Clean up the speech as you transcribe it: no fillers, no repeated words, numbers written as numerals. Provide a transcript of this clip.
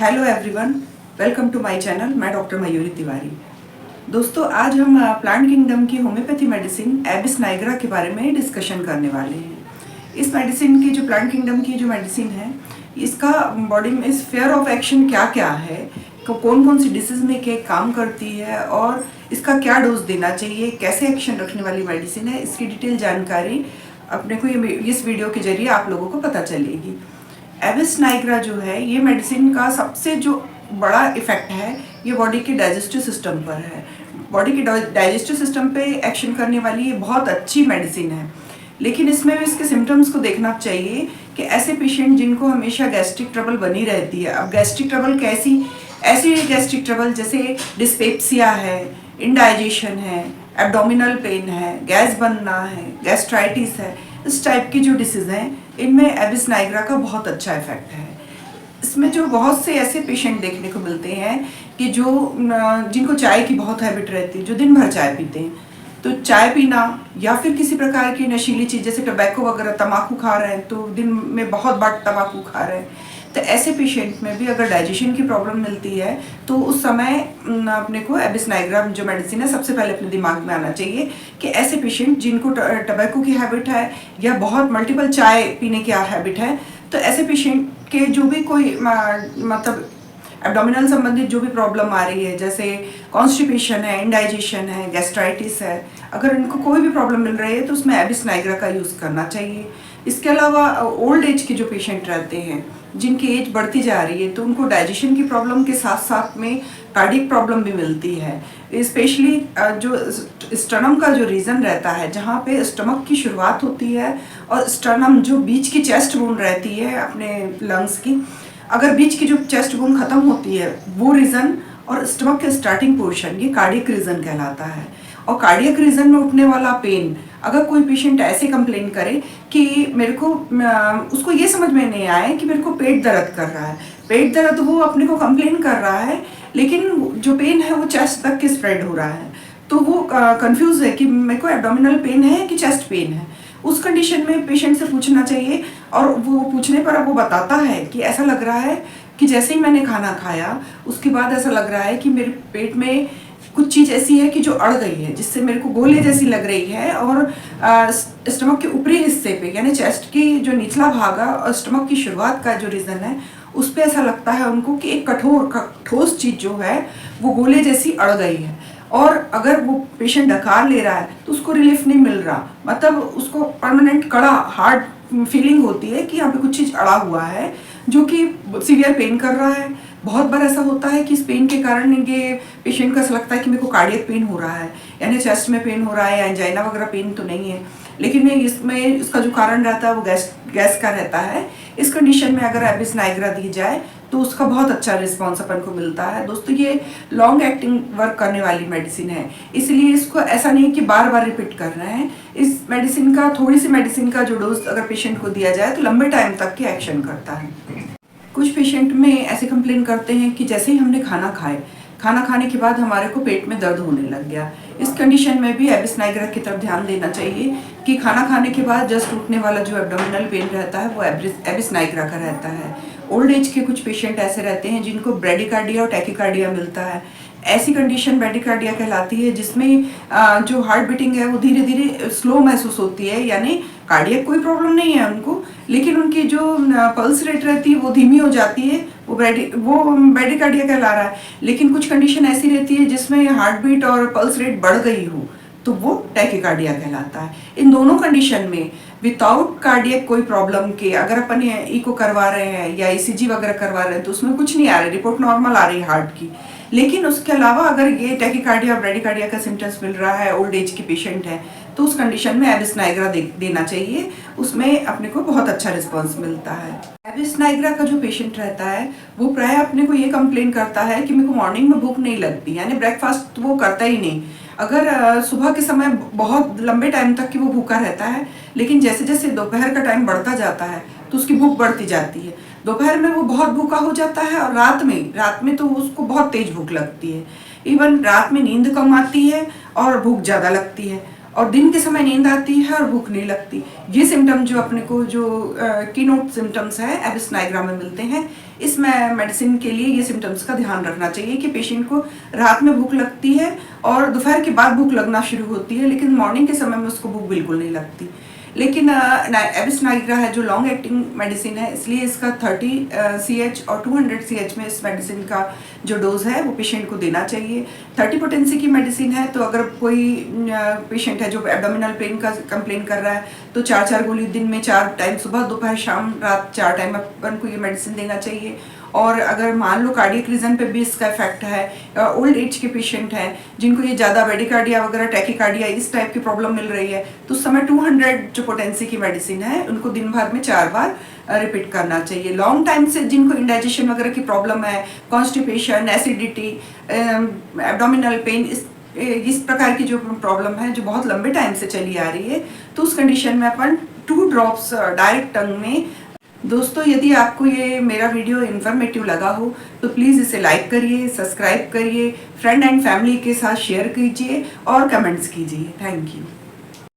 Hello everyone, welcome to my channel. मैं doctor Mayuri Tiwari. दोस्तों, आज हम प्लांट किंगडम की होम्योपैथी मेडिसिन एबिस नाइग्रा के बारे में डिस्कशन करने वाले हैं। इस मेडिसिन की जो प्लांट किंगडम की जो मेडिसिन है, इसका बॉडी में स्फीयर ऑफ एक्शन क्या क्या है, कौन कौन सी डिसीज में क्या काम करती है और इसका क्या डोज देना चाहिए, कैसे एक्शन रखने वाली मेडिसिन है, इसकी डिटेल जानकारी अपने को इस वीडियो के जरिए आप लोगों को पता चलेगी। एबिस नाइग्रा जो है, ये मेडिसिन का सबसे जो बड़ा इफेक्ट है ये बॉडी के डाइजेस्टिव सिस्टम पर है। बॉडी के डाइजेस्टिव सिस्टम पे एक्शन करने वाली ये बहुत अच्छी मेडिसिन है, लेकिन इसमें भी इसके सिम्टम्स को देखना चाहिए कि ऐसे पेशेंट जिनको हमेशा गैस्ट्रिक ट्रबल बनी रहती है। अब गैस्ट्रिक ट्रबल कैसी? ऐसी गैस्ट्रिक ट्रबल जैसे डिस्पेप्सिया है, इंडाइजेशन है, एब्डोमिनल पेन है, गैस बनना है, गैस्ट्राइटिस है, इस टाइप की जो डिसीज़ हैं, इनमें एबिस नाइग्रा का बहुत अच्छा इफेक्ट है। इसमें जो बहुत से ऐसे पेशेंट देखने को मिलते हैं कि जो जिनको चाय की बहुत हैबिट रहती है, जो दिन भर चाय पीते हैं, तो चाय पीना या फिर किसी प्रकार की नशीली चीज़ जैसे टबैको वगैरह, तम्बाकू खा रहे हैं, तो दिन में बहुत बार तम्बाकू खा रहे हैं, तो ऐसे पेशेंट में भी अगर डाइजेशन की प्रॉब्लम मिलती है तो उस समय अपने को एबिस नाइग्रा जो मेडिसिन है सबसे पहले अपने दिमाग में आना चाहिए कि ऐसे पेशेंट जिनको टबैको की हैबिट है या बहुत मल्टीपल चाय पीने की हैबिट है, तो ऐसे पेशेंट के जो भी कोई मतलब एब्डोमिनल संबंधित जो भी प्रॉब्लम आ रही है, जैसे कॉन्स्टिपेशन है, इंडाइजेशन है, गैस्ट्राइटिस है, अगर इनको कोई भी प्रॉब्लम मिल रही है तो उसमें एबिस नाइग्रा का यूज़ करना चाहिए। इसके अलावा ओल्ड एज के जो पेशेंट रहते हैं, जिनकी एज बढ़ती जा रही है, तो उनको डाइजेशन की प्रॉब्लम के साथ साथ में कार्डियक प्रॉब्लम भी मिलती है। स्पेशली जो स्टर्नम का जो रीजन रहता है, जहाँ पे स्टमक की शुरुआत होती है और स्टर्नम जो बीच की चेस्ट बोन रहती है अपने लंग्स की, अगर बीच की जो चेस्ट बोन खत्म होती है वो रीजन और स्टमक के स्टार्टिंग पोर्शन, ये कार्डियक रीजन कहलाता है। और कार्डियक रीजन में उठने वाला पेन, अगर कोई पेशेंट ऐसे कंप्लेन करे कि मेरे को उसको ये समझ में नहीं आए कि मेरे को पेट दर्द कर रहा है, पेट दर्द वो अपने को कंप्लेन कर रहा है, लेकिन जो पेन है वो चेस्ट तक के स्प्रेड हो रहा है, तो वो कंफ्यूज है कि मेरे को एब्डोमिनल पेन है कि चेस्ट पेन है। उस कंडीशन में पेशेंट से पूछना चाहिए, और वो पूछने पर वो बताता है कि ऐसा लग रहा है कि जैसे ही मैंने खाना खाया उसके बाद ऐसा लग रहा है कि मेरे पेट में कुछ चीज़ ऐसी है कि जो अड़ गई है, जिससे मेरे को गोले जैसी लग रही है, और स्टमक के ऊपरी हिस्से पे यानी चेस्ट की जो निचला भाग है और स्टमक की शुरुआत का जो रीजन है उस पर ऐसा लगता है उनको कि एक कठोर ठोस चीज़ जो है वो गोले जैसी अड़ गई है, और अगर वो पेशेंट डकार ले रहा है तो उसको रिलीफ नहीं मिल रहा, मतलब उसको परमानेंट कड़ा हार्ड फीलिंग होती है कि यहाँ पे कुछ चीज़ अड़ा हुआ है जो कि सीवियर पेन कर रहा है। बहुत बार ऐसा होता है कि इस पेन के कारण ये पेशेंट को ऐसा लगता है कि मेरे को कार्डियक पेन हो रहा है, यानी चेस्ट में पेन हो रहा है या एंजाइना वगैरह पेन तो नहीं है, लेकिन इसमें इसका जो कारण रहता है वो गैस का रहता है। इस कंडीशन में अगर एबिस नाइग्रा दी जाए तो उसका बहुत अच्छा रिस्पॉन्स अपन को मिलता है। दोस्तों, ये लॉन्ग एक्टिंग वर्क करने वाली मेडिसिन है, इसलिए इसको ऐसा नहीं कि बार बार रिपीट कर रहे हैं। इस मेडिसिन का, थोड़ी सी मेडिसिन का जो डोज अगर पेशेंट को दिया जाए तो लंबे टाइम तक के एक्शन करता है। कुछ पेशेंट में ऐसे कंप्लेन करते हैं कि जैसे ही हमने खाना खाने के बाद हमारे को पेट में दर्द होने लग गया। इस कंडीशन में भी एबिस नाइग्रा की तरफ ध्यान देना चाहिए कि खाना खाने के बाद जस्ट उठने वाला जो एब्डोमिनल पेन रहता है वो एबिस नाइग्रा का रहता है। ओल्ड एज के कुछ पेशेंट ऐसे रहते हैं जिनको ब्रेडिकार्डिया और टैकिकार्डिया मिलता है। ऐसी कंडीशन ब्रेडिकार्डिया कहलाती है, जिसमें जो हार्ट बीटिंग है वो धीरे धीरे स्लो महसूस होती है, यानी कार्डियक कोई प्रॉब्लम नहीं है उनको, लेकिन उनकी जो पल्स रेट रहती है वो धीमी हो जाती है, वो ब्रेडिकार्डिया कहला रहा है। लेकिन कुछ कंडीशन ऐसी रहती है जिसमें हार्ट बीट और पल्स रेट बढ़ गई हो तो वो टैकिकार्डिया कहलाता है। इन दोनों कंडीशन में विदाउट कार्डियक कोई प्रॉब्लम के अगर अपन इको करवा रहे हैं या ईसीजी वगैरह करवा रहे हैं तो उसमें कुछ नहीं आ रहा है, रिपोर्ट नॉर्मल आ रही है हार्ट की। लेकिन उसके अलावा अगर ये टैकिकार्डिया और ब्रेडिकार्डिया का सिम्टम्स मिल रहा है, ओल्ड एज के पेशेंट है, तो उस कंडीशन में एबिस नाइग्रा देना चाहिए, उसमें अपने को बहुत अच्छा रिस्पॉन्स मिलता है। एबिस नाइग्रा का जो पेशेंट रहता है वो प्राय अपने को ये कंप्लेन करता है कि मेरे को मॉर्निंग में भूख नहीं लगती, यानी ब्रेकफास्ट वो करता ही नहीं। अगर सुबह के समय बहुत लंबे टाइम तक कि वो भूखा रहता है, लेकिन जैसे जैसे दोपहर का टाइम बढ़ता जाता है तो उसकी भूख बढ़ती जाती है। दोपहर में वो बहुत भूखा हो जाता है और रात में तो उसको बहुत तेज भूख लगती है। इवन रात में नींद कम आती है और भूख ज़्यादा लगती है। और दिन के समय नींद आती है और भूख नहीं लगती। ये सिम्टम जो अपने को जो कीनोट सिम्टम्स है एबिस नाइग्रा में मिलते हैं। इस मेडिसिन के लिए ये सिम्टम्स का ध्यान रखना चाहिए कि पेशेंट को रात में भूख लगती है और दोपहर के बाद भूख लगना शुरू होती है, लेकिन मॉर्निंग के समय में उसको भूख बिल्कुल नहीं लगती। लेकिन एबिस नाइग्रा है जो लॉन्ग एक्टिंग मेडिसिन है, इसलिए इसका 30 CH और 200 CH में इस मेडिसिन का जो डोज है वो पेशेंट को देना चाहिए। 30 पोटेंसी की मेडिसिन है, तो अगर कोई पेशेंट है जो एब्डोमिनल पेन का कंप्लेन कर रहा है तो 4 गोली दिन में 4 टाइम, सुबह दोपहर शाम रात 4 टाइम अपन को ये मेडिसिन देना चाहिए। और अगर मान लो कार्डियक रीजन पे भी इसका इफेक्ट है, ओल्ड एज के पेशेंट हैं जिनको ये ज़्यादा बेडिकार्डिया वगैरह टैकीकार्डिया इस टाइप की प्रॉब्लम मिल रही है, तो उस समय 200 जो पोटेंसी की मेडिसिन है उनको दिन भर में 4 बार रिपीट करना चाहिए। लॉन्ग टाइम से जिनको इंडाइजेशन वगैरह की प्रॉब्लम है, कॉन्स्टिपेशन, एसिडिटी, एब्डोमिनल पेन, इस प्रकार की जो प्रॉब्लम है जो बहुत लंबे टाइम से चली आ रही है, तो उस कंडीशन में अपन 2 ड्रॉप्स डायरेक्ट टंग में। दोस्तों, यदि आपको ये मेरा वीडियो इन्फॉर्मेटिव लगा हो तो प्लीज़ इसे लाइक करिए, सब्सक्राइब करिए, फ्रेंड एंड फैमिली के साथ शेयर कीजिए और कमेंट्स कीजिए। Thank you.